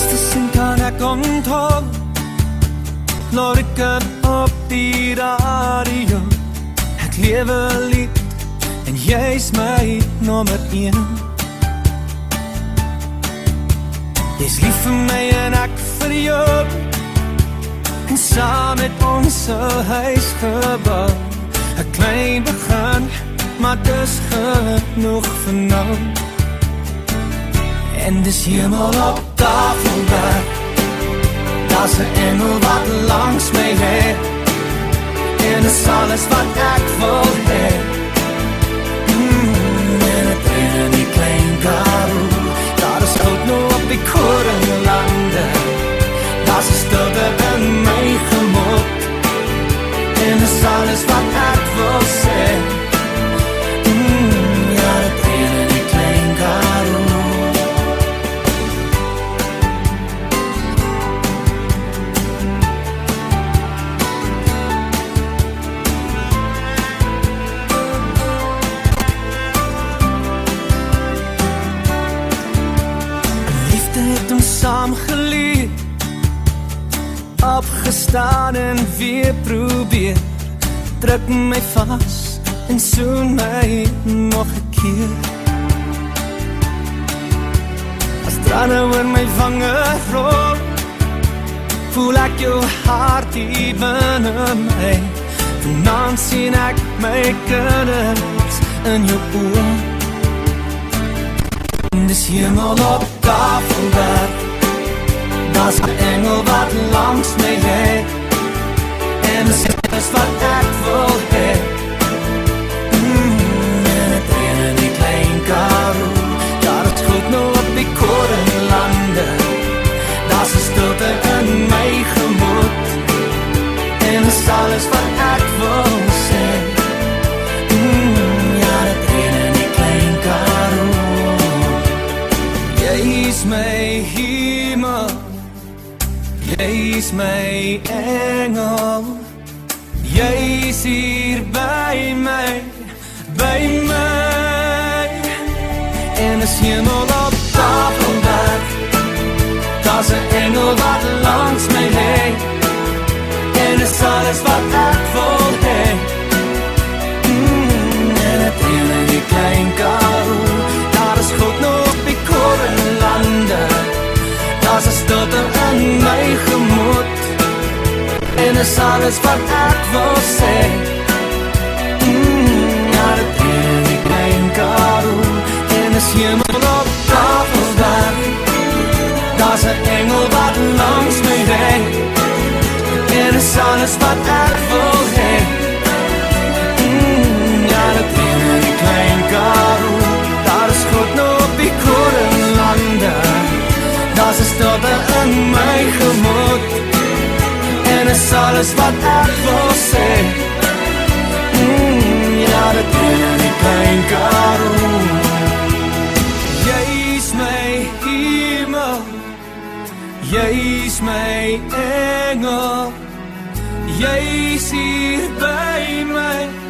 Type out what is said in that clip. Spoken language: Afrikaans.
Intussen kan ek onthou, laat ek het op die radio. Ek lewe lied en jy's my nommer 1. Jy's lief vir my en ek vir jou, en saam met ons 'n huis gebou. 'n Klein begin, maar dis genoeg vir nou. En dis hemel op Tafelberg, daar's 'n engel wat langs my lê, en dis alles wat ek wil hê. En het reën in die Klein Karoo, daar is goud nou op die korenlande, daar's 'n stilte in my gemoed, en dis alles wat ek wil sê. Ja, het reën in die Klein Karoo. Saamgeleer, opgestaan en weer probeer. Druk my vas en soen my nog 'n keer. As trane oor my wange rol, voel ek jou hart hier binne my. Vanaand sien ek my kinders in jou oë. Dis hemel op Tafelberg, daar's 'n engel wat langs my lê, en dis alles wat ek wil hê. En het reën in die Klein Karoo, daar is goed nou op die korenlande, daar's 'n stilte in my gemoed, en dis alles wat ek wil sê. Ja, het reën in die Klein Karoo. Jy's my hemel, jy's my engel, jy's hier by my, en is hemel op Tafelberg, daar's 'n engel wat langs my lê, en is alles wat ek wil hê. En het reën in die Klein Karoo, daar is goed nou op die korenlande, daar's 'n stilte in my gemoed, en is alles wat ek wil sê. Ja, dit reën in die Klein Karoo, en is hemel op Tafelberg, daar's 'n engel wat langs my lê, en is alles wat ek wil hê. Ja, dit reën in die Klein Karoo, daar is goed nou op die korenlande, daar's 'n stilte in my gemoed, en is alles wat ek wil sê. Ja, dit reën in die Klein Karoo. Jy's my hemel, jy's my engel, jy's hier by my.